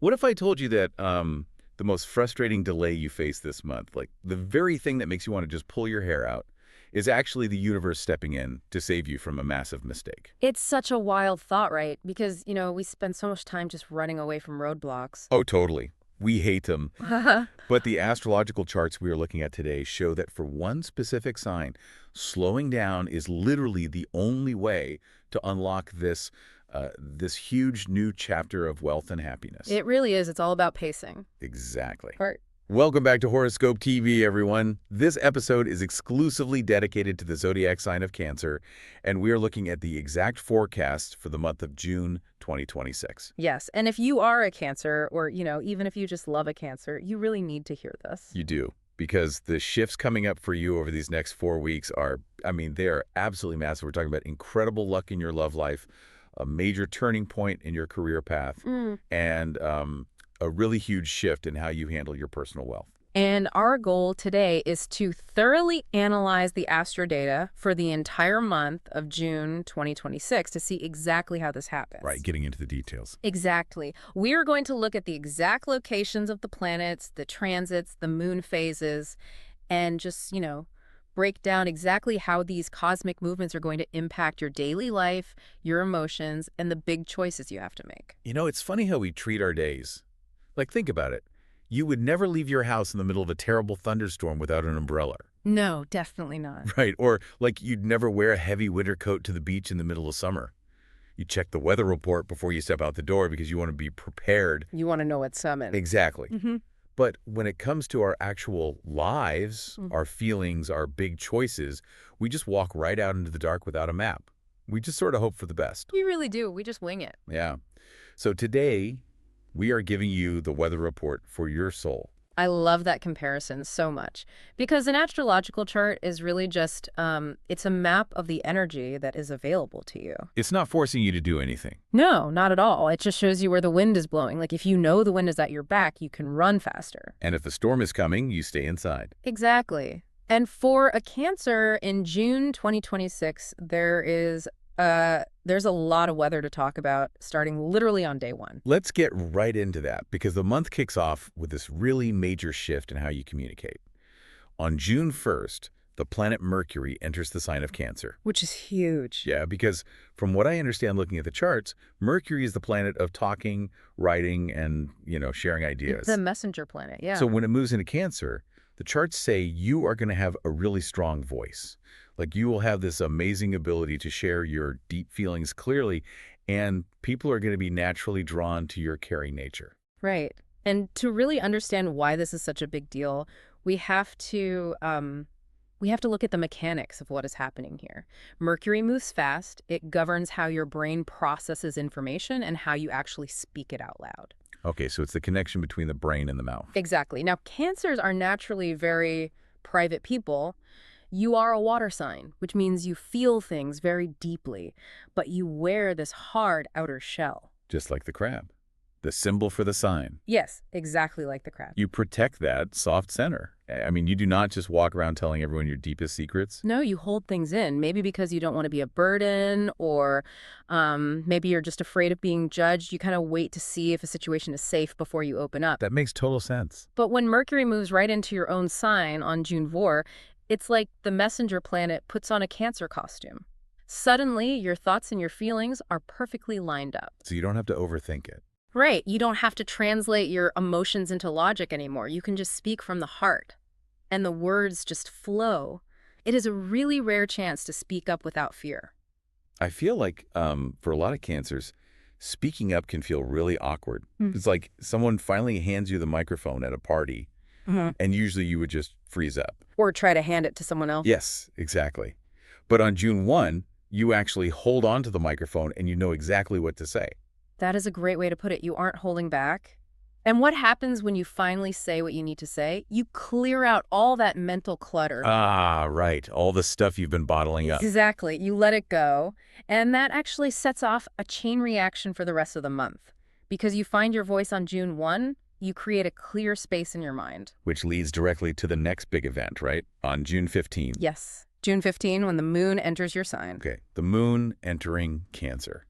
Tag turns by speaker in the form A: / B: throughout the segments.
A: What if I told you that the most frustrating delay you face this month, like the very thing that makes you want to just pull your hair out, is actually the universe stepping in to save you from a massive mistake?
B: It's such a wild thought, right? Because, we spend so much time just running away from roadblocks.
A: Oh, totally. We hate them. But the astrological charts we are looking at today show that for one specific sign, slowing down is literally the only way to unlock this huge new chapter of wealth and happiness.
B: It really is. It's all about pacing.
A: Exactly.
B: Right.
A: Welcome back to Horoscope TV, everyone. This episode is exclusively dedicated to the zodiac sign of Cancer, and we are looking at the exact forecast for the month of June 2026.
B: Yes. And if you are a Cancer, or, even if you just love a Cancer, you really need to hear this.
A: You do, because the shifts coming up for you over these next 4 weeks are, they are absolutely massive. We're talking about incredible luck in your love life, a major turning point in your career path, and a really huge shift in how you handle your personal wealth.
B: And our goal today is to thoroughly analyze the astro data for the entire month of June 2026 to see exactly how this happens.
A: Right, getting into the details.
B: Exactly. We are going to look at the exact locations of the planets, the transits, the moon phases, and just, break down exactly how these cosmic movements are going to impact your daily life, your emotions, and the big choices you have to make.
A: It's funny how we treat our days. Like, think about it. You would never leave your house in the middle of a terrible thunderstorm without an umbrella.
B: No, definitely not.
A: Right, or like you'd never wear a heavy winter coat to the beach in the middle of summer. You check the weather report before you step out the door because you want to be prepared.
B: You want to know what's coming.
A: Exactly. But when it comes to our actual lives, our feelings, our big choices, we just walk right out into the dark without a map. We just sort of hope for the best.
B: We really do. We just wing it.
A: Yeah. So today, we are giving you the weather report for your soul.
B: I love that comparison so much because an astrological chart is really just, it's a map of the energy that is available to you.
A: It's not forcing you to do anything.
B: No, not at all. It just shows you where the wind is blowing. Like if you know the wind is at your back, you can run faster.
A: And if a storm is coming, you stay inside.
B: Exactly. And for a Cancer in June 2026, there's a lot of weather to talk about starting literally on day one.
A: Let's get right into that because the month kicks off with this really major shift in how you communicate. On June 1st, the planet Mercury enters the sign of Cancer.
B: Which is huge.
A: Yeah, because from what I understand looking at the charts, Mercury is the planet of talking, writing, and, sharing ideas.
B: It's the messenger planet, yeah.
A: So when it moves into Cancer, the charts say you are going to have a really strong voice. Like you will have this amazing ability to share your deep feelings clearly, and people are going to be naturally drawn to your caring nature.
B: Right. And to really understand why this is such a big deal, we have to look at the mechanics of what is happening here. Mercury moves fast. It governs how your brain processes information and how you actually speak it out loud.
A: Okay, so it's the connection between the brain and the mouth.
B: Exactly. Now, Cancers are naturally very private people. You are a water sign, which means you feel things very deeply, but you wear this hard outer shell.
A: Just like the crab, the symbol for the sign.
B: Yes, exactly like the crab.
A: You protect that soft center. You do not just walk around telling everyone your deepest secrets.
B: No, you hold things in, maybe because you don't want to be a burden, or maybe you're just afraid of being judged. You kind of wait to see if a situation is safe before you open up.
A: That makes total sense.
B: But when Mercury moves right into your own sign on June 4, it's like the messenger planet puts on a Cancer costume. Suddenly, your thoughts and your feelings are perfectly lined up.
A: So you don't have to overthink it.
B: Right. You don't have to translate your emotions into logic anymore. You can just speak from the heart. And the words just flow. It is a really rare chance to speak up without fear.
A: I feel like for a lot of Cancers, speaking up can feel really awkward. It's like someone finally hands you the microphone at a party, and usually you would just freeze up.
B: Or try to hand it to someone else.
A: Yes, exactly. But on June 1, you actually hold on to the microphone and you know exactly what to say.
B: That is a great way to put it. You aren't holding back. And what happens when you finally say what you need to say? You clear out all that mental clutter.
A: Ah, right. All the stuff you've been bottling up.
B: Exactly. You let it go. And that actually sets off a chain reaction for the rest of the month. Because you find your voice on June 1, you create a clear space in your mind.
A: Which leads directly to the next big event, right? On June 15.
B: Yes. June 15, when the moon enters your sign.
A: Okay. The moon entering Cancer.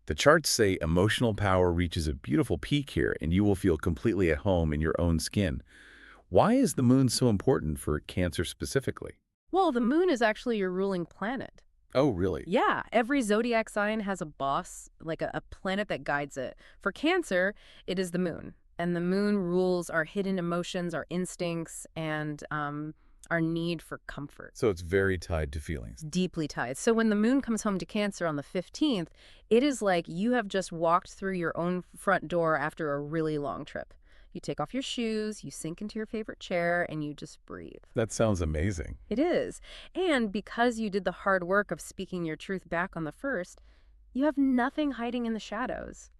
A: The charts say emotional power reaches a beautiful peak here, and you will feel completely at home in your own skin. Why is the moon so important for Cancer specifically?
B: Well, the moon is actually your ruling planet.
A: Oh, really?
B: Yeah, every zodiac sign has a boss, like a planet that guides it. For Cancer, it is the moon. And the moon rules our hidden emotions, our instincts, and our need for comfort.
A: So it's very tied to feelings.
B: Deeply tied. So when the moon comes home to Cancer on the 15th, it is like you have just walked through your own front door after a really long trip. You take off your shoes, you sink into your favorite chair, and you just breathe.
A: That sounds amazing.
B: It is. And because you did the hard work of speaking your truth back on the first, you have nothing hiding in the shadows.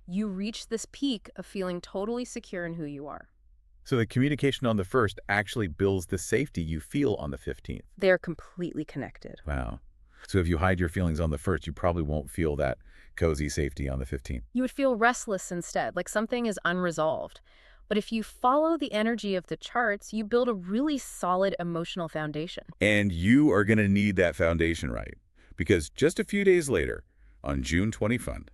B: You reach this peak of feeling totally secure in who you are.
A: So the communication on the 1st actually builds the safety you feel on the 15th.
B: They're completely connected.
A: Wow. So if you hide your feelings on the 1st, you probably won't feel that cozy safety on the 15th.
B: You would feel restless instead, like something is unresolved. But if you follow the energy of the charts, you build a really solid emotional foundation.
A: And you are going to need that foundation right. Because just a few days later, on June 25th,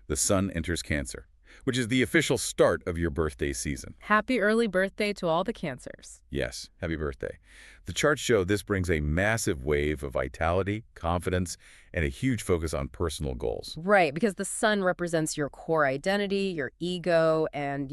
A: the sun enters Cancer, which is the official start of your birthday season.
B: Happy early birthday to all the Cancers.
A: Yes, happy birthday. The charts show this brings a massive wave of vitality, confidence, and a huge focus on personal goals.
B: Right, because the sun represents your core identity, your ego, and,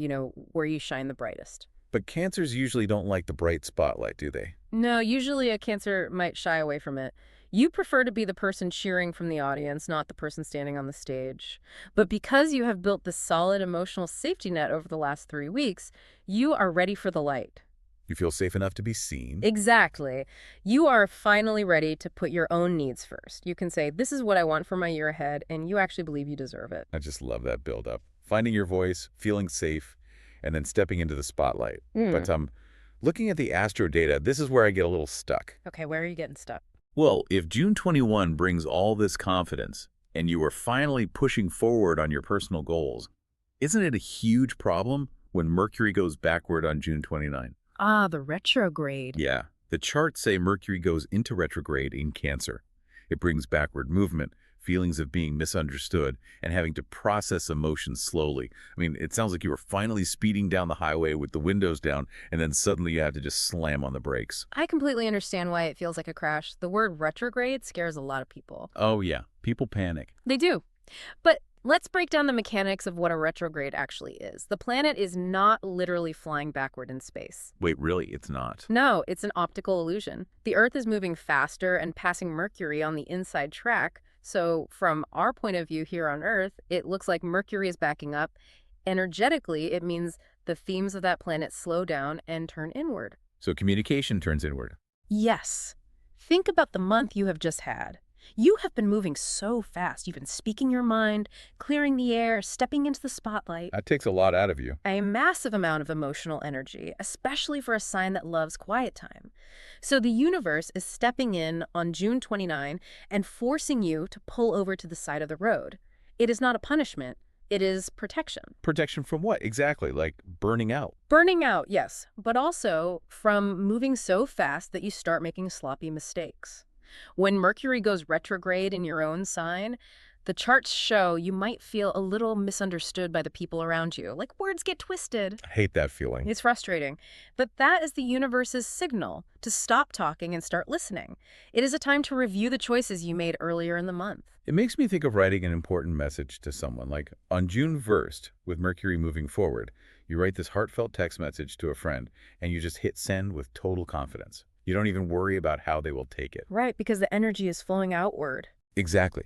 B: where you shine the brightest.
A: But Cancers usually don't like the bright spotlight, do they?
B: No, usually a Cancer might shy away from it. You prefer to be the person cheering from the audience, not the person standing on the stage. But because you have built this solid emotional safety net over the last 3 weeks, you are ready for the light.
A: You feel safe enough to be seen.
B: Exactly. You are finally ready to put your own needs first. You can say, this is what I want for my year ahead, and you actually believe you deserve it.
A: I just love that build-up. Finding your voice, feeling safe, and then stepping into the spotlight. But looking at the astro data, this is where I get a little stuck.
B: Okay, where are you getting stuck?
A: Well, if June 21 brings all this confidence, and you are finally pushing forward on your personal goals, isn't it a huge problem when Mercury goes backward on June 29?
B: Ah, the retrograde.
A: Yeah, the charts say Mercury goes into retrograde in Cancer. It brings backward movement, feelings of being misunderstood, and having to process emotions slowly. I mean, it sounds like you were finally speeding down the highway with the windows down, and then suddenly you have to just slam on the brakes.
B: I completely understand why it feels like a crash. The word retrograde scares a lot of people.
A: Oh yeah, people panic.
B: They do. But let's break down the mechanics of what a retrograde actually is. The planet is not literally flying backward in space.
A: Wait, really? It's not?
B: No, it's an optical illusion. The Earth is moving faster and passing Mercury on the inside track. So from our point of view here on Earth, it looks like Mercury is backing up. Energetically, it means the themes of that planet slow down and turn inward.
A: So communication turns inward.
B: Yes. Think about the month you have just had. You have been moving so fast. You've been speaking your mind, clearing the air, stepping into the spotlight.
A: That takes a lot out of you.
B: A massive amount of emotional energy, especially for a sign that loves quiet time. So the universe is stepping in on June 29 and forcing you to pull over to the side of the road. It is not a punishment. It is protection.
A: Protection from what? Exactly, like burning out.
B: Burning out, yes, but also from moving so fast that you start making sloppy mistakes. When Mercury goes retrograde in your own sign, the charts show you might feel a little misunderstood by the people around you. Like words get twisted.
A: I hate that feeling.
B: It's frustrating. But that is the universe's signal to stop talking and start listening. It is a time to review the choices you made earlier in the month.
A: It makes me think of writing an important message to someone. Like on June 1st, with Mercury moving forward, you write this heartfelt text message to a friend, and you just hit send with total confidence. You don't even worry about how they will take it.
B: Right, because the energy is flowing outward.
A: Exactly.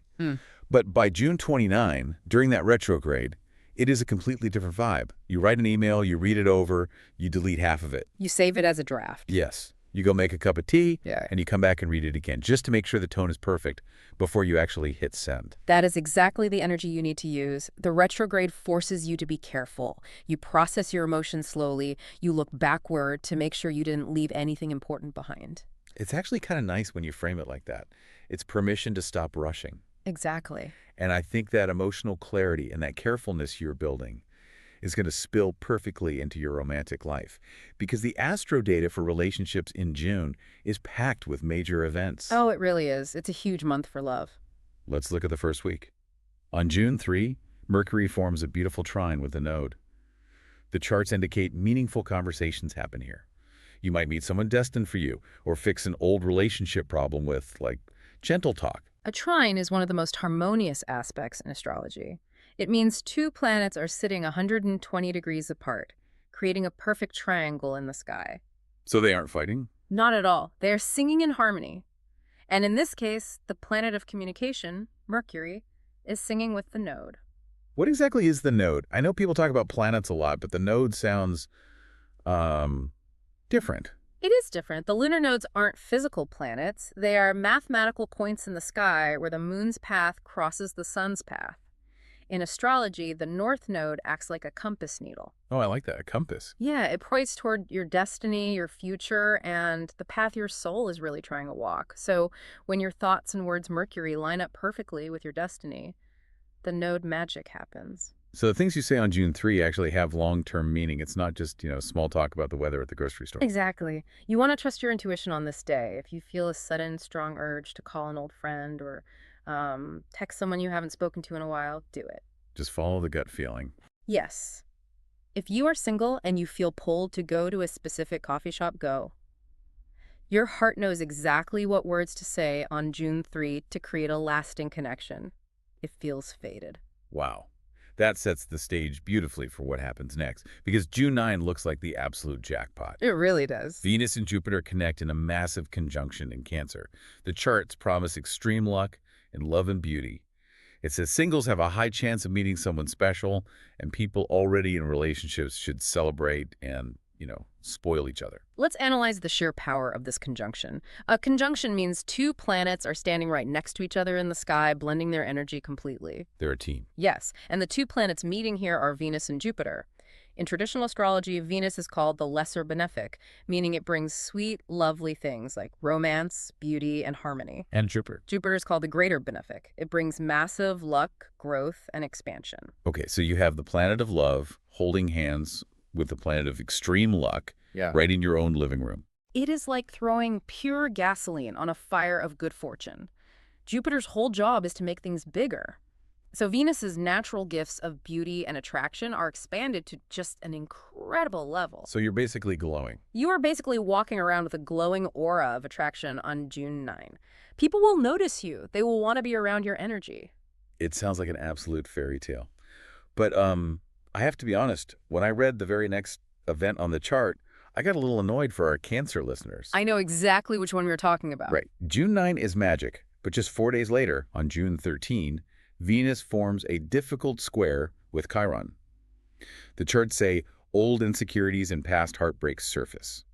A: But by June 29, during that retrograde, it is a completely different vibe. You write an email, you read it over, you delete half of it.
B: You save it as a draft.
A: Yes. You go make a cup of tea,
B: Yeah.
A: and you come back and read it again, just to make sure the tone is perfect before you actually hit send.
B: That is exactly the energy you need to use. The retrograde forces you to be careful. You process your emotions slowly. You look backward to make sure you didn't leave anything important behind.
A: It's actually kind of nice when you frame it like that. It's permission to stop rushing.
B: Exactly.
A: And I think that emotional clarity and that carefulness you're building is going to spill perfectly into your romantic life, because the astro data for relationships in June is packed with major events.
B: Oh, it really is. It's a huge month for love.
A: Let's look at the first week. On June 3, Mercury forms a beautiful trine with the node. The charts indicate meaningful conversations happen here. You might meet someone destined for you, or fix an old relationship problem with, like, gentle talk.
B: A trine is one of the most harmonious aspects in astrology. It means two planets are sitting 120 degrees apart, creating a perfect triangle in the sky.
A: So they aren't fighting?
B: Not at all. They are singing in harmony. And in this case, the planet of communication, Mercury, is singing with the node.
A: What exactly is the node? I know people talk about planets a lot, but the node sounds, different.
B: It is different. The lunar nodes aren't physical planets. They are mathematical points in the sky where the moon's path crosses the sun's path. In astrology, the north node acts like a compass needle.
A: Oh, I like that. A compass.
B: Yeah, it points toward your destiny, your future, and the path your soul is really trying to walk. So when your thoughts and words Mercury line up perfectly with your destiny, the node magic happens.
A: So the things you say on June 3 actually have long-term meaning. It's not just, small talk about the weather at the grocery store.
B: Exactly. You want to trust your intuition on this day. If you feel a sudden, strong urge to call an old friend or text someone you haven't spoken to in a while, do it.
A: Just follow the gut feeling.
B: Yes. If you are single and you feel pulled to go to a specific coffee shop, go. Your heart knows exactly what words to say on June 3 to create a lasting connection. It feels fated.
A: Wow. That sets the stage beautifully for what happens next, because June 9 looks like the absolute jackpot.
B: It really does.
A: Venus and Jupiter connect in a massive conjunction in Cancer. The charts promise extreme luck and love and beauty. It says singles have a high chance of meeting someone special, and people already in relationships should celebrate and, spoil each other.
B: Let's analyze the sheer power of this conjunction. A conjunction means two planets are standing right next to each other in the sky, blending their energy completely.
A: They're a team.
B: Yes, and the two planets meeting here are Venus and Jupiter. In traditional astrology, Venus is called the lesser benefic, meaning it brings sweet, lovely things like romance, beauty, and harmony.
A: And Jupiter.
B: Jupiter is called the greater benefic. It brings massive luck, growth, and expansion.
A: Okay, so you have the planet of love holding hands with the planet of extreme luck right in your own living room.
B: It is like throwing pure gasoline on a fire of good fortune. Jupiter's whole job is to make things bigger. So Venus's natural gifts of beauty and attraction are expanded to just an incredible level.
A: So you're basically glowing.
B: You are basically walking around with a glowing aura of attraction on June 9. People will notice you. They will want to be around your energy.
A: It sounds like an absolute fairy tale. But I have to be honest, when I read the very next event on the chart, I got a little annoyed for our Cancer listeners.
B: I know exactly which one we're talking about.
A: Right. June 9 is magic, but just 4 days later, on June 13, Venus forms a difficult square with Chiron. The charts say old insecurities and past heartbreaks surface.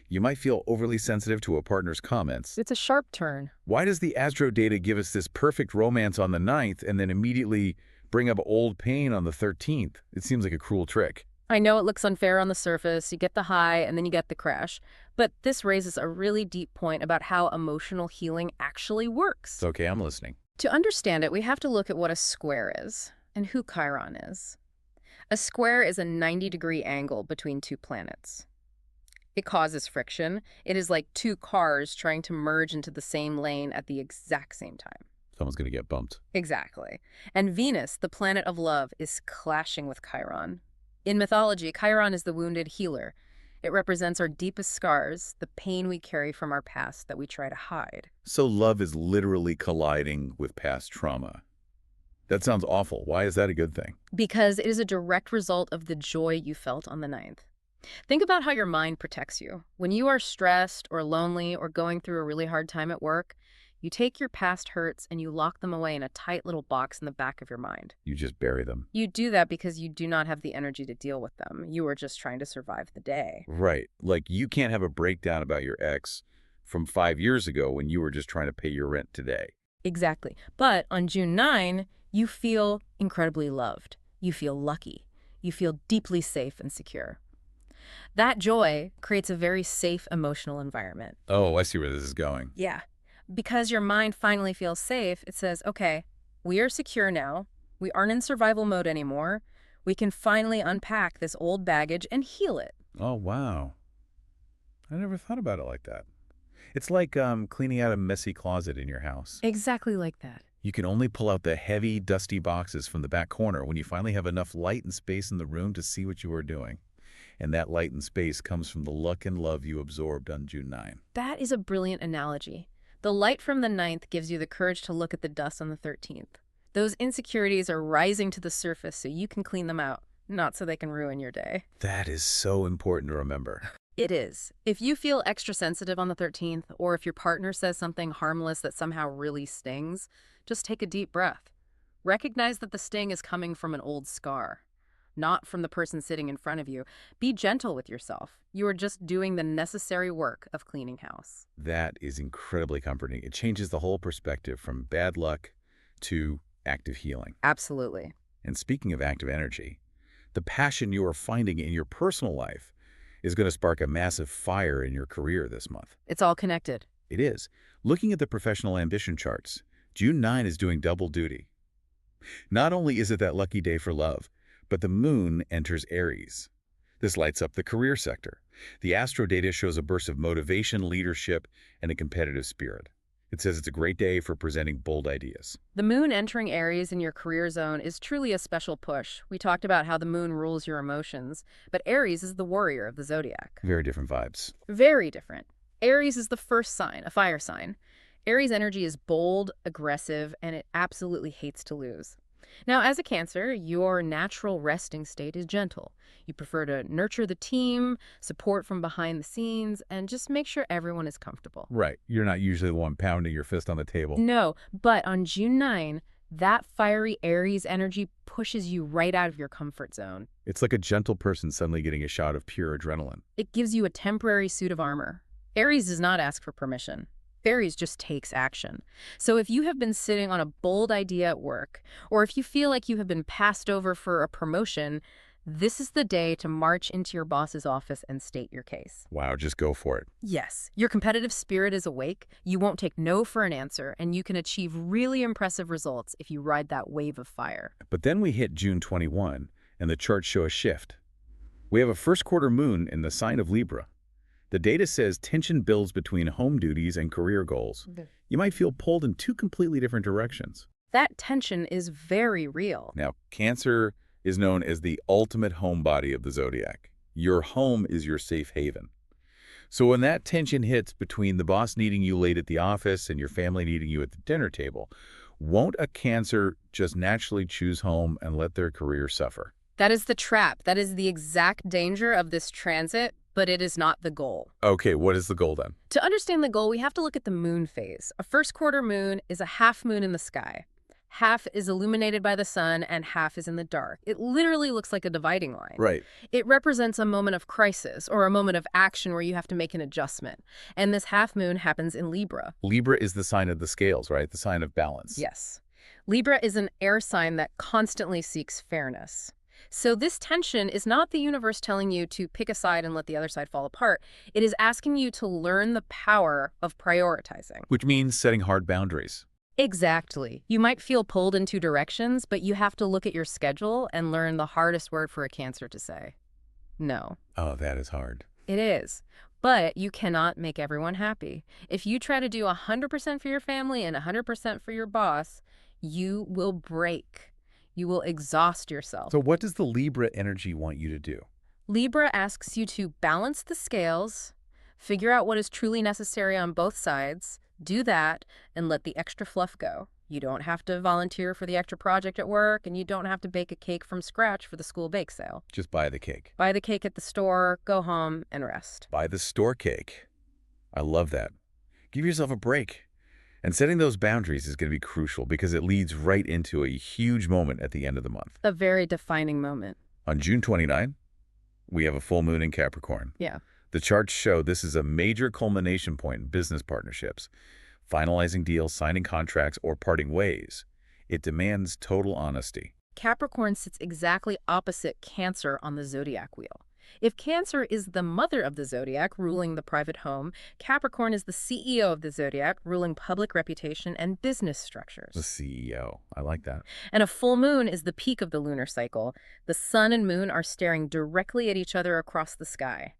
A: You might feel overly sensitive to a partner's comments.
B: It's a sharp turn.
A: Why does the astro data give us this perfect romance on the 9th and then immediately bring up old pain on the 13th? It seems like a cruel trick.
B: I know it looks unfair on the surface. You get the high and then you get the crash. But this raises a really deep point about how emotional healing actually works.
A: It's okay, I'm listening.
B: To understand it, we have to look at what a square is and who Chiron is. A square is a 90-degree angle between two planets. It causes friction. It is like two cars trying to merge into the same lane at the exact same time.
A: Someone's going to get bumped.
B: Exactly. And Venus, the planet of love, is clashing with Chiron. In mythology, Chiron is the wounded healer. It represents our deepest scars, the pain we carry from our past that we try to hide.
A: So love is literally colliding with past trauma. That sounds awful. Why is that a good thing?
B: Because it is a direct result of the joy you felt on the 9th. Think about how your mind protects you. When you are stressed or lonely or going through a really hard time at work, you take your past hurts and you lock them away in a tight little box in the back of your mind.
A: You just bury them.
B: You do that because you do not have the energy to deal with them. You are just trying to survive the day.
A: Right. Like you can't have a breakdown about your ex from 5 years ago when you were just trying to pay your rent today.
B: Exactly. But on June 9, you feel incredibly loved. You feel lucky. You feel deeply safe and secure. That joy creates a very safe emotional environment.
A: Oh, I see where this is going.
B: Yeah. Because your mind finally feels safe, it says, okay, we are secure now. We aren't in survival mode anymore. We can finally unpack this old baggage and heal it.
A: Oh, wow. I never thought about it like that. It's like cleaning out a messy closet in your house.
B: Exactly like that.
A: You can only pull out the heavy, dusty boxes from the back corner when you finally have enough light and space in the room to see what you are doing. And that light and space comes from the luck and love you absorbed on June 9.
B: That is a brilliant analogy. The light from the ninth gives you the courage to look at the dust on the 13th. Those insecurities are rising to the surface so you can clean them out, not so they can ruin your day.
A: That is so important to remember.
B: It is. If you feel extra sensitive on the 13th, or if your partner says something harmless that somehow really stings, just take a deep breath. Recognize that the sting is coming from an old scar, not from the person sitting in front of you. Be gentle with yourself. You are just doing the necessary work of cleaning house.
A: That is incredibly comforting. It changes the whole perspective from bad luck to active healing.
B: Absolutely.
A: And speaking of active energy, the passion you are finding in your personal life is going to spark a massive fire in your career this month.
B: It's all connected.
A: It is. Looking at the professional ambition charts, June 9 is doing double duty. Not only is it that lucky day for love, but the moon enters Aries. This lights up the career sector. The astro data shows a burst of motivation, leadership, and a competitive spirit. It says it's a great day for presenting bold ideas.
B: The moon entering Aries in your career zone is truly a special push. We talked about how the moon rules your emotions, but Aries is the warrior of the zodiac.
A: Very different vibes.
B: Very different. Aries is the first sign, a fire sign. Aries energy is bold, aggressive, and it absolutely hates to lose. Now, as a Cancer, your natural resting state is gentle. You prefer to nurture the team, support from behind the scenes, and just make sure everyone is comfortable.
A: Right. You're not usually the one pounding your fist on the table.
B: No, but on June 9, that fiery Aries energy pushes you right out of your comfort zone.
A: It's like a gentle person suddenly getting a shot of pure adrenaline.
B: It gives you a temporary suit of armor. Aries does not ask for permission. Aries just takes action. So if you have been sitting on a bold idea at work, or if you feel like you have been passed over for a promotion, this is the day to march into your boss's office and state your case.
A: Wow, just go for it.
B: Yes, your competitive spirit is awake, you won't take no for an answer, and you can achieve really impressive results if you ride that wave of fire.
A: But then we hit June 21, and the charts show a shift. We have a first quarter moon in the sign of Libra. The data says tension builds between home duties and career goals. You might feel pulled in two completely different directions.
B: That tension is very real.
A: Now, Cancer is known as the ultimate homebody of the zodiac. Your home is your safe haven. So when that tension hits between the boss needing you late at the office and your family needing you at the dinner table, won't a Cancer just naturally choose home and let their career suffer?
B: That is the trap. That is the exact danger of this transit, but it is not the goal.
A: Okay, what is the goal then?
B: To understand the goal, we have to look at the moon phase. A first quarter moon is a half moon in the sky. Half is illuminated by the sun and half is in the dark. It literally looks like a dividing line.
A: Right.
B: It represents a moment of crisis or a moment of action where you have to make an adjustment. And this half moon happens in Libra.
A: Libra is the sign of the scales, right? The sign of balance.
B: Yes. Libra is an air sign that constantly seeks fairness. So this tension is not the universe telling you to pick a side and let the other side fall apart. It is asking you to learn the power of prioritizing.
A: Which means setting hard boundaries.
B: Exactly. You might feel pulled in two directions, but you have to look at your schedule and learn the hardest word for a Cancer to say. No.
A: Oh, that is hard.
B: It is. But you cannot make everyone happy. If you try to do 100% for your family and 100% for your boss, you will break. You will exhaust yourself.
A: So what does the Libra energy want you to do?
B: Libra asks you to balance the scales, figure out what is truly necessary on both sides, do that, and let the extra fluff go. You don't have to volunteer for the extra project at work, and you don't have to bake a cake from scratch for the school bake sale.
A: Just buy the cake.
B: Buy the cake at the store, go home, and rest.
A: Buy the store cake. I love that. Give yourself a break. And setting those boundaries is going to be crucial because it leads right into a huge moment at the end of the month.
B: A very defining moment.
A: On June 29, we have a full moon in Capricorn.
B: Yeah.
A: The charts show this is a major culmination point in business partnerships. Finalizing deals, signing contracts, or parting ways. It demands total honesty.
B: Capricorn sits exactly opposite Cancer on the zodiac wheel. If Cancer is the mother of the zodiac, ruling the private home, Capricorn is the CEO of the zodiac, ruling public reputation and business structures.
A: The CEO. I like that.
B: And a full moon is the peak of the lunar cycle. The sun and moon are staring directly at each other across the sky.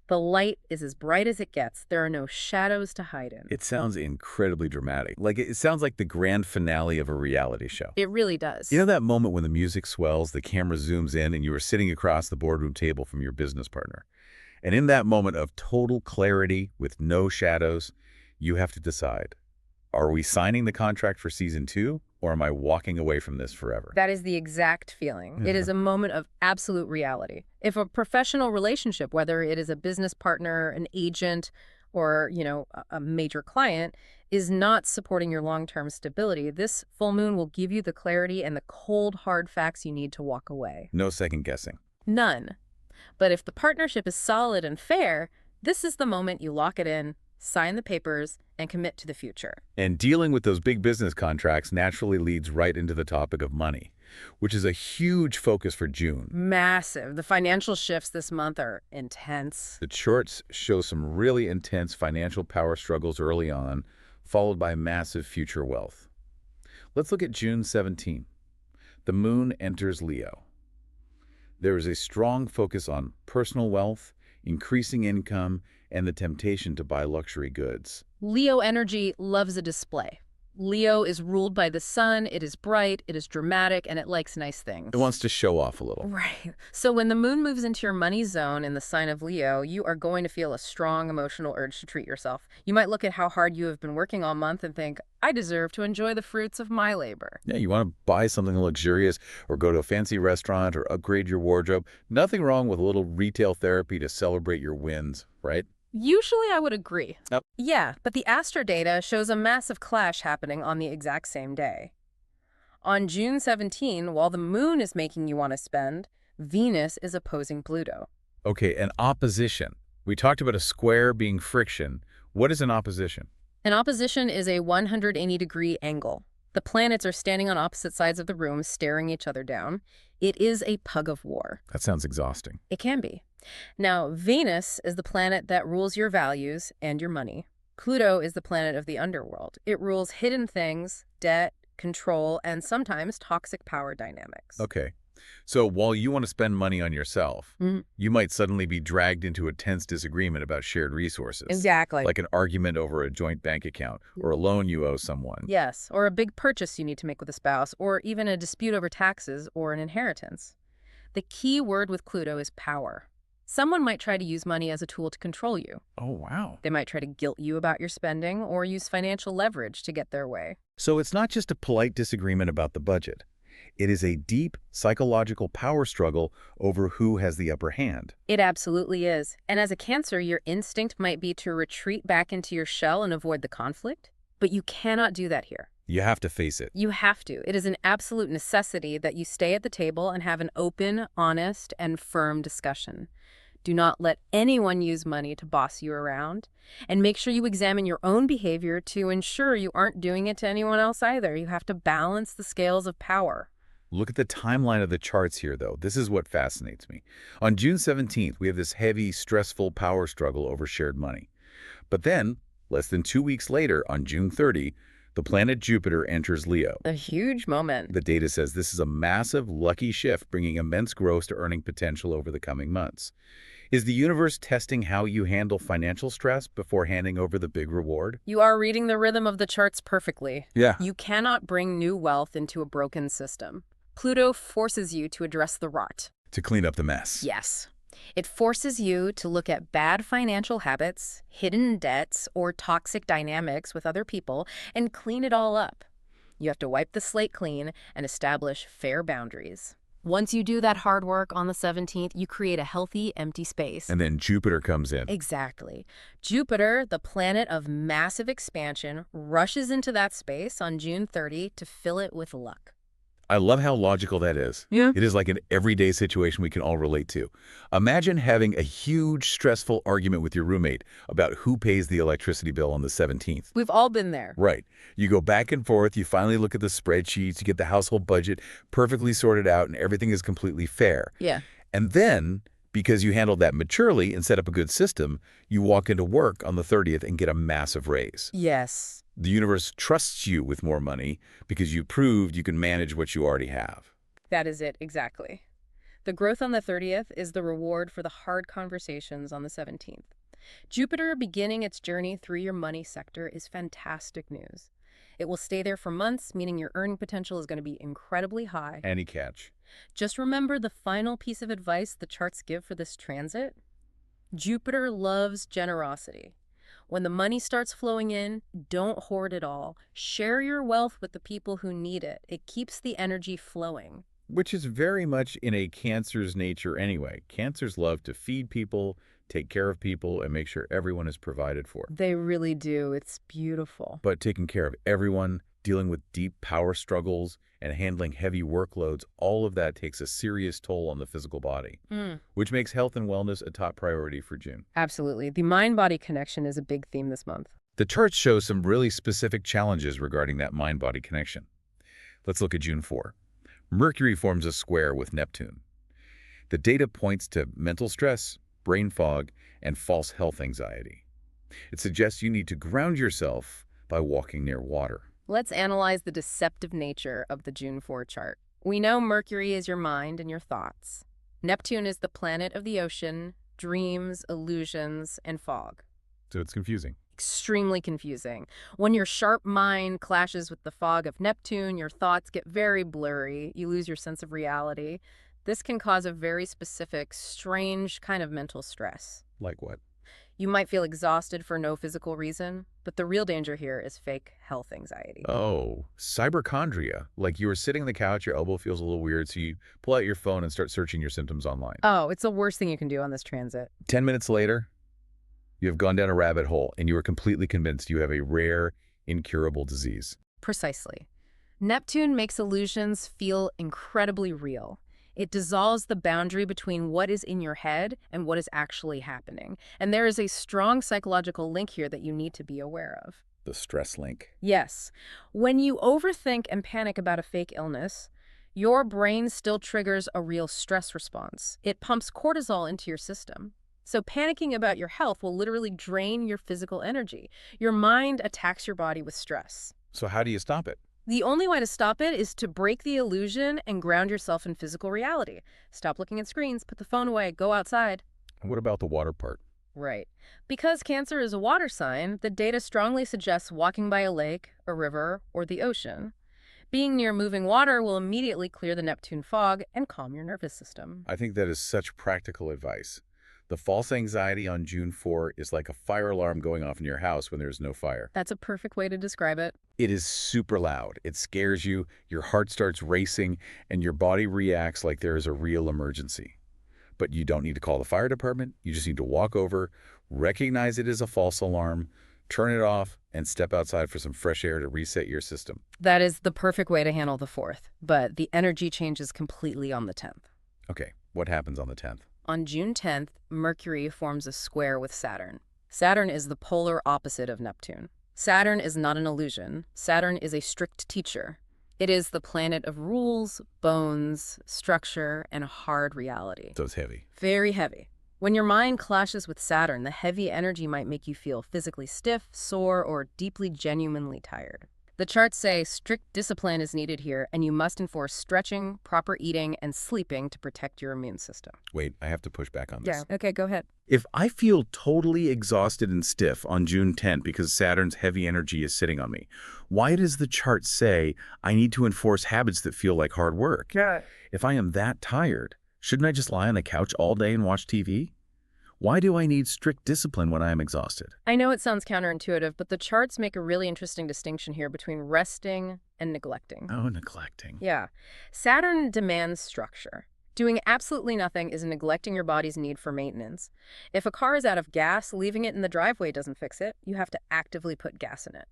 B: The light is as bright as it gets. There are no shadows to hide in.
A: It sounds incredibly dramatic. Like it sounds like the grand finale of a reality show.
B: It really
A: You know
B: does.
A: that moment when the music swells, the camera zooms in, and you are sitting across the boardroom table from your business partner? And in that moment of total clarity with no shadows, you have to decide, are we signing the contract for season 2, or am I walking away from this forever?
B: That is the exact feeling. It
A: Yeah.
B: is a moment of absolute reality. If a professional relationship, whether it is a business partner, an agent, or, a major client, is not supporting your long-term stability, this full moon will give you the clarity and the cold, hard facts you need to walk away.
A: No second guessing.
B: None. But if the partnership is solid and fair, this is the moment you lock it in, sign the papers, and commit to the future.
A: And dealing with those big business contracts naturally leads right into the topic of money, which is a huge focus for June.
B: Massive. The financial shifts this month are intense.
A: The charts show some really intense financial power struggles early on, followed by massive future wealth. Let's look at June 17. The moon enters Leo. There is a strong focus on personal wealth, increasing income, and the temptation to buy luxury goods.
B: Leo energy loves a display. Leo is ruled by the sun, it is bright, it is dramatic, and it likes nice things.
A: It wants to show off a little.
B: Right. So when the moon moves into your money zone in the sign of Leo, you are going to feel a strong emotional urge to treat yourself. You might look at how hard you have been working all month and think, I deserve to enjoy the fruits of my labor.
A: Yeah, you want to buy something luxurious or go to a fancy restaurant or upgrade your wardrobe. Nothing wrong with a little retail therapy to celebrate your wins, right?
B: Usually I would agree.
A: Yep.
B: Yeah, but the astro data shows a massive clash happening on the exact same day. On June 17, while the moon is making you want to spend, Venus is opposing Pluto.
A: Okay, an opposition. We talked about a square being friction. What is an opposition?
B: An opposition is a 180-degree angle. The planets are standing on opposite sides of the room, staring each other down. It is a pug of war.
A: That sounds exhausting.
B: It can be. Now, Venus is the planet that rules your values and your money. Pluto is the planet of the underworld. It rules hidden things, debt, control, and sometimes toxic power dynamics.
A: Okay. So while you want to spend money on yourself,
B: Mhm.
A: you might suddenly be dragged into a tense disagreement about shared resources.
B: Exactly.
A: Like an argument over a joint bank account or a loan you owe someone.
B: Yes, or a big purchase you need to make with a spouse, or even a dispute over taxes or an inheritance. The key word with Pluto is power. Someone might try to use money as a tool to control you.
A: Oh, wow.
B: They might try to guilt you about your spending or use financial leverage to get their way.
A: So it's not just a polite disagreement about the budget. It is a deep psychological power struggle over who has the upper hand.
B: It absolutely is. And as a Cancer, your instinct might be to retreat back into your shell and avoid the conflict. But you cannot do that here.
A: You have to face it.
B: You have to. It is an absolute necessity that you stay at the table and have an open, honest, and firm discussion. Do not let anyone use money to boss you around. And make sure you examine your own behavior to ensure you aren't doing it to anyone else either. You have to balance the scales of power.
A: Look at the timeline of the charts here, though. This is what fascinates me. On June 17th, we have this heavy, stressful power struggle over shared money. But then, less than 2 weeks later, on June 30, the planet Jupiter enters Leo.
B: A huge moment.
A: The data says this is a massive, lucky shift, bringing immense growth to earning potential over the coming months. Is the universe testing how you handle financial stress before handing over the big reward?
B: You are reading the rhythm of the charts perfectly.
A: Yeah.
B: You cannot bring new wealth into a broken system. Pluto forces you to address the rot.
A: To clean up the mess.
B: Yes. It forces you to look at bad financial habits, hidden debts, or toxic dynamics with other people and clean it all up. You have to wipe the slate clean and establish fair boundaries. Once you do that hard work on the 17th, you create a healthy, empty space.
A: And then Jupiter comes in.
B: Exactly. Jupiter, the planet of massive expansion, rushes into that space on June 30 to fill it with luck.
A: I love how logical that is.
B: Yeah.
A: It is like an everyday situation we can all relate to. Imagine having a huge, stressful argument with your roommate about who pays the electricity bill on the 17th.
B: We've all been there.
A: Right. You go back and forth, you finally look at the spreadsheets, you get the household budget perfectly sorted out, and everything is completely fair.
B: Yeah.
A: And then, because you handled that maturely and set up a good system, you walk into work on the 30th and get a massive raise.
B: Yes.
A: The universe trusts you with more money because you proved you can manage what you already have.
B: That is it, exactly. The growth on the 30th is the reward for the hard conversations on the 17th. Jupiter beginning its journey through your money sector is fantastic news. It will stay there for months, meaning your earning potential is going to be incredibly high.
A: Any catch?
B: Just remember the final piece of advice the charts give for this transit. Jupiter loves generosity. When the money starts flowing in, don't hoard it all. Share your wealth with the people who need it. It keeps the energy flowing.
A: Which is very much in a Cancer's nature anyway. Cancers love to feed people, take care of people, and make sure everyone is provided for.
B: They really do. It's beautiful.
A: But taking care of everyone, dealing with deep power struggles, and handling heavy workloads, all of that takes a serious toll on the physical body, which makes health and wellness a top priority for June.
B: Absolutely. The mind-body connection is a big theme this month.
A: The chart shows some really specific challenges regarding that mind-body connection. Let's look at June 4. Mercury forms a square with Neptune. The data points to mental stress, brain fog, and false health anxiety. It suggests you need to ground yourself by walking near water.
B: Let's analyze the deceptive nature of the June 4 chart. We know Mercury is your mind and your thoughts. Neptune is the planet of the ocean, dreams, illusions, and fog.
A: So it's confusing.
B: Extremely confusing. When your sharp mind clashes with the fog of Neptune, your thoughts get very blurry. You lose your sense of reality. This can cause a very specific, strange kind of mental stress.
A: Like what?
B: You might feel exhausted for no physical reason, but the real danger here is fake health anxiety.
A: Oh, cyberchondria. Like you were sitting on the couch, your elbow feels a little weird, so you pull out your phone and start searching your symptoms online.
B: Oh, it's the worst thing you can do on this transit.
A: 10 minutes later, you have gone down a rabbit hole and you are completely convinced you have a rare, incurable disease.
B: Precisely. Neptune makes illusions feel incredibly real. It dissolves the boundary between what is in your head and what is actually happening. And there is a strong psychological link here that you need to be aware of.
A: The stress link.
B: Yes. When you overthink and panic about a fake illness, your brain still triggers a real stress response. It pumps cortisol into your system. So panicking about your health will literally drain your physical energy. Your mind attacks your body with stress.
A: So how do you stop it?
B: The only way to stop it is to break the illusion and ground yourself in physical reality. Stop looking at screens, put the phone away, go outside.
A: And what about the water part?
B: Right. Because Cancer is a water sign, the data strongly suggests walking by a lake, a river, or the ocean. Being near moving water will immediately clear the Neptune fog and calm your nervous system.
A: I think that is such practical advice. The false anxiety on June 4 is like a fire alarm going off in your house when there's no fire.
B: That's a perfect way to describe it.
A: It is super loud. It scares you, your heart starts racing, and your body reacts like there is a real emergency. But you don't need to call the fire department. You just need to walk over, recognize it as a false alarm, turn it off, and step outside for some fresh air to reset your system.
B: That is the perfect way to handle the 4th, but the energy changes completely on the 10th.
A: Okay, what happens on the 10th?
B: On June 10th, Mercury forms a square with Saturn. Saturn is the polar opposite of Neptune. Saturn is not an illusion. Saturn is a strict teacher. It is the planet of rules, bones, structure, and hard reality.
A: So it's heavy.
B: Very heavy. When your mind clashes with Saturn, the heavy energy might make you feel physically stiff, sore, or deeply genuinely tired. The charts say strict discipline is needed here, and you must enforce stretching, proper eating, and sleeping to protect your immune system.
A: Wait, I have to push back on this.
B: Yeah, okay, go ahead.
A: If I feel totally exhausted and stiff on June 10th because Saturn's heavy energy is sitting on me, why does the chart say I need to enforce habits that feel like hard work?
B: Yeah.
A: If I am that tired, shouldn't I just lie on the couch all day and watch TV? Why do I need strict discipline when I am exhausted?
B: I know it sounds counterintuitive, but the charts make a really interesting distinction here between resting and neglecting.
A: Oh, neglecting.
B: Yeah. Saturn demands structure. Doing absolutely nothing is neglecting your body's need for maintenance. If a car is out of gas, leaving it in the driveway doesn't fix it. You have to actively put gas in it.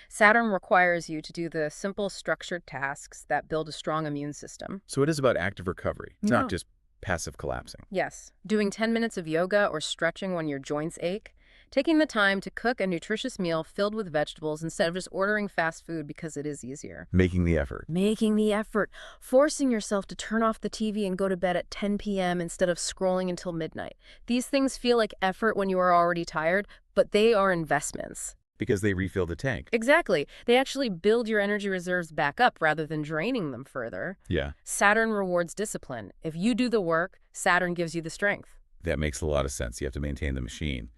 B: Saturn requires you to do the simple structured tasks that build a strong immune system.
A: So it is about active recovery. It's not just passive collapsing.
B: Yes. Doing 10 minutes of yoga or stretching when your joints ache. Taking the time to cook a nutritious meal filled with vegetables instead of just ordering fast food because it is easier.
A: Making the effort.
B: Making the effort. Forcing yourself to turn off the TV and go to bed at 10 p.m. instead of scrolling until midnight. These things feel like effort when you are already tired, but they are investments.
A: because they refill the tank.
B: Exactly. They actually build your energy reserves back up rather than draining them further.
A: Yeah,
B: Saturn rewards discipline. If you do the work, Saturn gives you the strength.
A: that makes a lot of sense. You have to maintain the machine.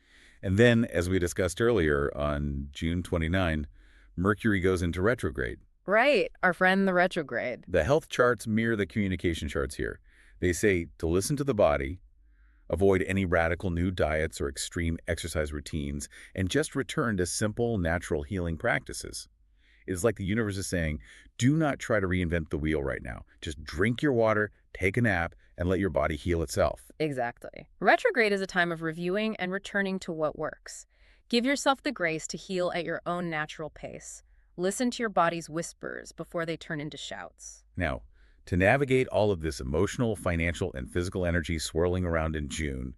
A: And then, as we discussed earlier, on June 29, Mercury goes into retrograde.
B: Right, our friend the retrograde.
A: The health charts mirror the communication charts here. They say to listen to the body, avoid any radical new diets or extreme exercise routines, and just return to simple, natural healing practices. It's like the universe is saying, do not try to reinvent the wheel right now. Just drink your water, take a nap, and let your body heal itself.
B: Exactly. Retrograde is a time of reviewing and returning to what works. Give yourself the grace to heal at your own natural pace. Listen to your body's whispers before they turn into shouts.
A: Now, to navigate all of this emotional, financial, and physical energy swirling around in June,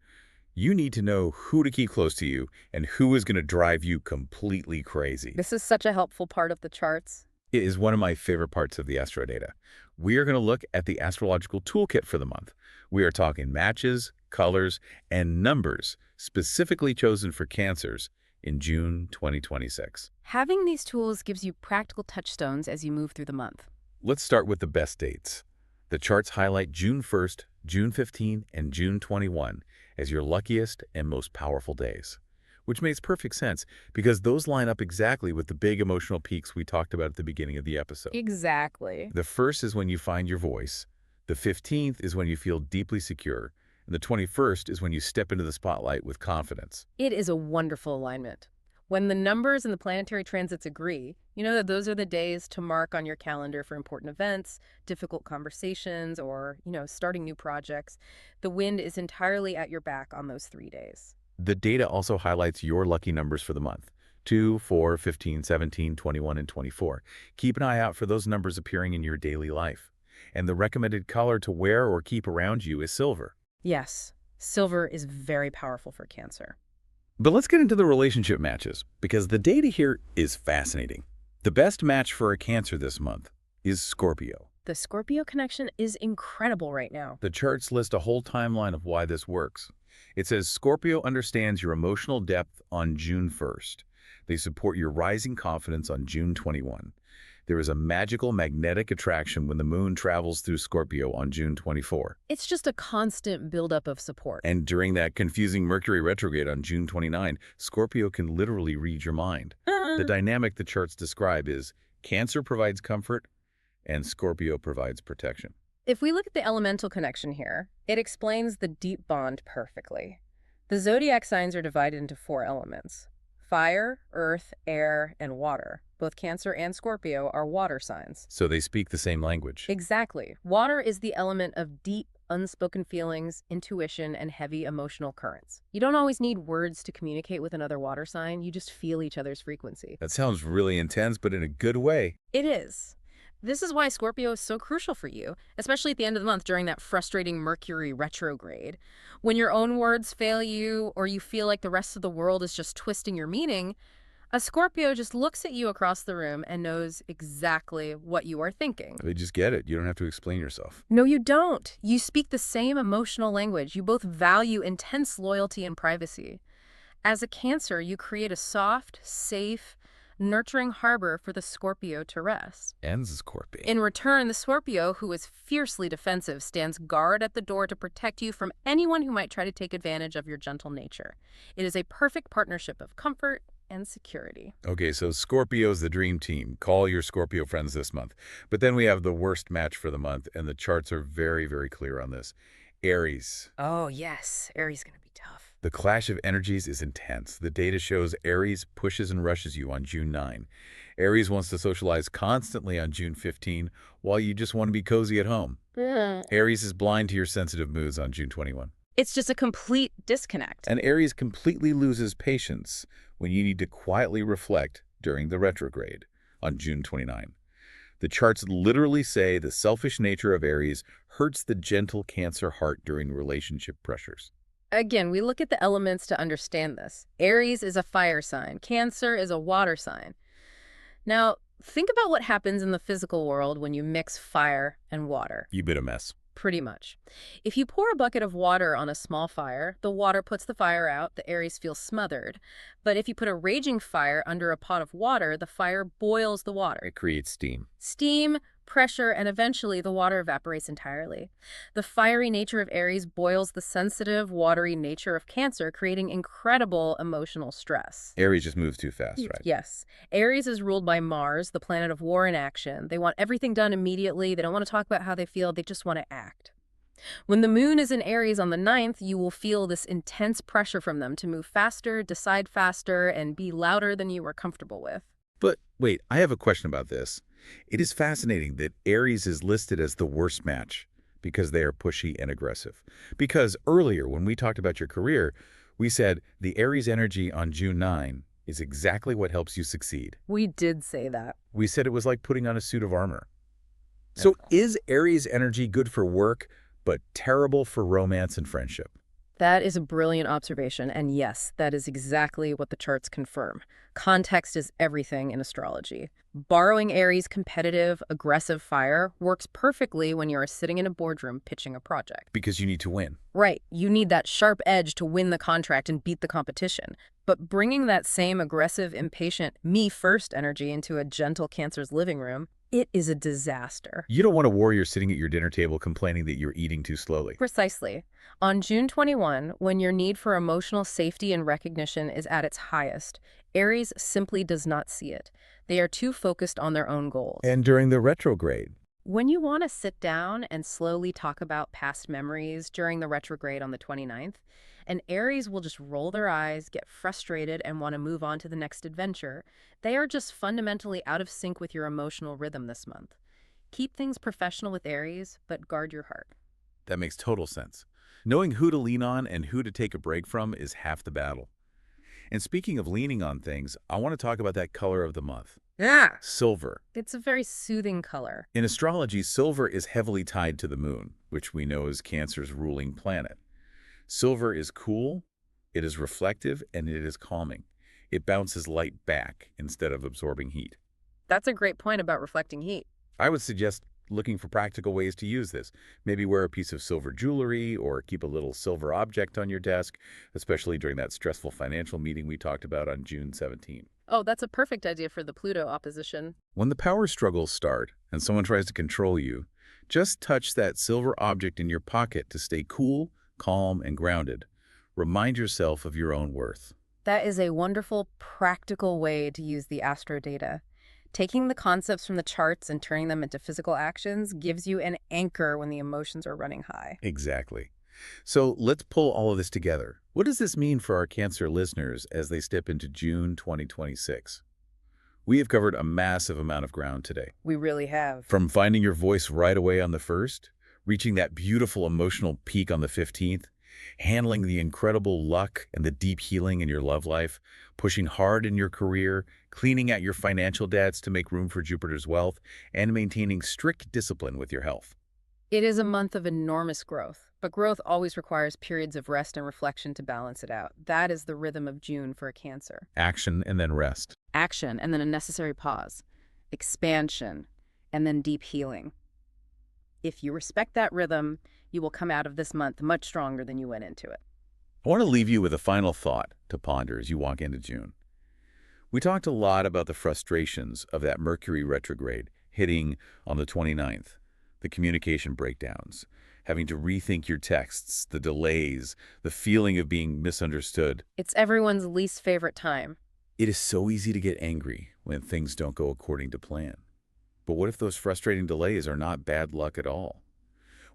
A: you need to know who to keep close to you and who is going to drive you completely crazy.
B: This is such a helpful part of the charts.
A: It is one of my favorite parts of the astro data. We are going to look at the astrological toolkit for the month. We are talking matches, colors, and numbers specifically chosen for Cancers in June 2026.
B: Having these tools gives you practical touchstones as you move through the month.
A: Let's start with the best dates. The charts highlight June 1st, June 15, and June 21 as your luckiest and most powerful days, which makes perfect sense because those line up exactly with the big emotional peaks we talked about at the beginning of the episode.
B: Exactly.
A: The 1st is when you find your voice, the 15th is when you feel deeply secure, and the 21st is when you step into the spotlight with confidence.
B: It is a wonderful alignment. When the numbers and the planetary transits agree, you know that those are the days to mark on your calendar for important events, difficult conversations, or, starting new projects. The wind is entirely at your back on those 3 days.
A: The data also highlights your lucky numbers for the month: 2, 4, 15, 17, 21, and 24. Keep an eye out for those numbers appearing in your daily life. And the recommended color to wear or keep around you is silver.
B: Yes, silver is very powerful for Cancer.
A: But let's get into the relationship matches, because the data here is fascinating. The best match for a Cancer this month is Scorpio.
B: The Scorpio connection is incredible right now.
A: The charts list a whole timeline of why this works. It says Scorpio understands your emotional depth on June 1st. They support your rising confidence on June 21. There is a magical magnetic attraction when the moon travels through Scorpio on June 24.
B: It's just a constant buildup of support.
A: And during that confusing Mercury retrograde on June 29, Scorpio can literally read your mind. The dynamic the charts describe is Cancer provides comfort and Scorpio provides protection.
B: If we look at the elemental connection here, it explains the deep bond perfectly. The zodiac signs are divided into 4 elements: fire, earth, air, and water. Both Cancer and Scorpio are water signs.
A: So they speak the same language.
B: Exactly. Water is the element of deep, unspoken feelings, intuition, and heavy emotional currents. You don't always need words to communicate with another water sign. You just feel each other's frequency.
A: That sounds really intense, but in a good way.
B: It is. This is why Scorpio is so crucial for you, especially at the end of the month during that frustrating Mercury retrograde. When your own words fail you or you feel like the rest of the world is just twisting your meaning, a Scorpio just looks at you across the room and knows exactly what you are thinking.
A: They just get it. You don't have to explain yourself.
B: No, you don't. You speak the same emotional language. You both value intense loyalty and privacy. As a Cancer, you create a soft, safe, nurturing harbor for the Scorpio to rest.
A: And Scorpio.
B: In return, the Scorpio, who is fiercely defensive, stands guard at the door to protect you from anyone who might try to take advantage of your gentle nature. It is a perfect partnership of comfort and security.
A: Okay, so Scorpio's the dream team. Call your Scorpio friends this month. But then we have the worst match for the month, and the charts are very, very clear on this. Aries.
B: Oh, yes. Aries is going to be tough.
A: The clash of energies is intense. The data shows Aries pushes and rushes you on June 9. Aries wants to socialize constantly on June 15, while you just want to be cozy at home. Aries is blind to your sensitive moods on June 21.
B: It's just a complete disconnect.
A: And Aries completely loses patience when you need to quietly reflect during the retrograde on June 29. The charts literally say the selfish nature of Aries hurts the gentle Cancer heart during relationship pressures.
B: Again, we look at the elements to understand this. Aries is a fire sign. Cancer is a water sign. Now, think about what happens in the physical world when you mix fire and water.
A: You bit a mess.
B: Pretty much. If you pour a bucket of water on a small fire, the water puts the fire out, the Aries feels smothered. But if you put a raging fire under a pot of water, the fire boils the water.
A: It creates steam.
B: Steam, pressure, and eventually the water evaporates entirely. The fiery nature of Aries boils the sensitive, watery nature of Cancer, creating incredible emotional stress.
A: Aries just moves too fast, right?
B: Yes. Aries is ruled by Mars, the planet of war and action. They want everything done immediately. They don't want to talk about how they feel. They just want to act. When the moon is in Aries on the 9th, you will feel this intense pressure from them to move faster, decide faster, and be louder than you are comfortable with.
A: But wait, I have a question about this. It is fascinating that Aries is listed as the worst match because they are pushy and aggressive. Because earlier, when we talked about your career, we said the Aries energy on June 9 is exactly what helps you succeed.
B: We did say that.
A: We said it was like putting on a suit of armor. So is Aries energy good for work, but terrible for romance and friendship?
B: That is a brilliant observation, and yes, that is exactly what the charts confirm. Context is everything in astrology. Borrowing Aries' competitive, aggressive fire works perfectly when you're sitting in a boardroom pitching a project.
A: Because you need to win.
B: Right, you need that sharp edge to win the contract and beat the competition. But bringing that same aggressive, impatient, me-first energy into a gentle Cancer's living room, it is a disaster.
A: You don't want a warrior sitting at your dinner table complaining that you're eating too slowly.
B: Precisely. On June 21, when your need for emotional safety and recognition is at its highest, Aries simply does not see it. They are too focused on their own goals.
A: And during the retrograde.
B: When you want to sit down and slowly talk about past memories during the retrograde on the 29th, and Aries will just roll their eyes, get frustrated, and want to move on to the next adventure, they are just fundamentally out of sync with your emotional rhythm this month. Keep things professional with Aries, but guard your heart.
A: That makes total sense. Knowing who to lean on and who to take a break from is half the battle. And speaking of leaning on things, I want to talk about that color of the month.
B: Yeah.
A: Silver.
B: It's a very soothing color.
A: In astrology, silver is heavily tied to the moon, which we know is Cancer's ruling planet. Silver is cool, it is reflective, and it is calming. It bounces light back instead of absorbing heat.
B: That's a great point about reflecting heat.
A: I would suggest looking for practical ways to use this. Maybe wear a piece of silver jewelry or keep a little silver object on your desk, especially during that stressful financial meeting we talked about on June 17.
B: Oh, that's a perfect idea for the Pluto opposition.
A: When the power struggles start and someone tries to control you, just touch that silver object in your pocket to stay cool, calm, and grounded. Remind yourself of your own worth.
B: That is a wonderful, practical way to use the astro data. Taking the concepts from the charts and turning them into physical actions gives you an anchor when the emotions are running high.
A: Exactly. So let's pull all of this together. What does this mean for our Cancer listeners as they step into June 2026? We have covered a massive amount of ground today.
B: We really have.
A: From finding your voice right away on the 1st, reaching that beautiful emotional peak on the 15th, handling the incredible luck and the deep healing in your love life, pushing hard in your career, cleaning out your financial debts to make room for Jupiter's wealth, and maintaining strict discipline with your health.
B: It is a month of enormous growth, but growth always requires periods of rest and reflection to balance it out. That is the rhythm of June for a Cancer.
A: Action and then rest.
B: Action and then a necessary pause. Expansion and then deep healing. If you respect that rhythm, you will come out of this month much stronger than you went into it.
A: I want to leave you with a final thought to ponder as you walk into June. We talked a lot about the frustrations of that Mercury retrograde hitting on the 29th, the communication breakdowns, having to rethink your texts, the delays, the feeling of being misunderstood.
B: It's everyone's least favorite time.
A: It is so easy to get angry when things don't go according to plan. But what if those frustrating delays are not bad luck at all?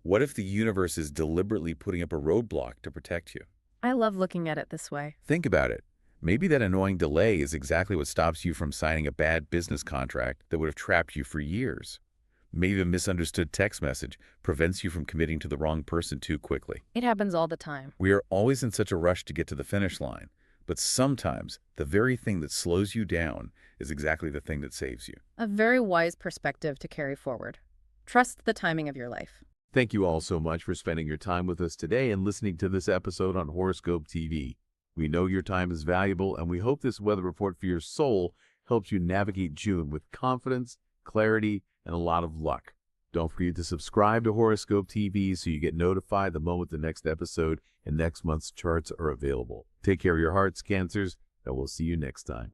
A: What if the universe is deliberately putting up a roadblock to protect you?
B: I love looking at it this way.
A: Think about it. Maybe that annoying delay is exactly what stops you from signing a bad business contract that would have trapped you for years. Maybe a misunderstood text message prevents you from committing to the wrong person too quickly.
B: It happens all the time.
A: We are always in such a rush to get to the finish line, but sometimes the very thing that slows you down is exactly the thing that saves you.
B: A very wise perspective to carry forward. Trust the timing of your life.
C: Thank you all so much for spending your time with us today and listening to this episode on Horoscope TV. We know your time is valuable, and we hope this weather report for your soul helps you navigate June with confidence, clarity, and a lot of luck. Don't forget to subscribe to Horoscope TV so you get notified the moment the next episode and next month's charts are available. Take care of your hearts, Cancers, and we'll see you next time.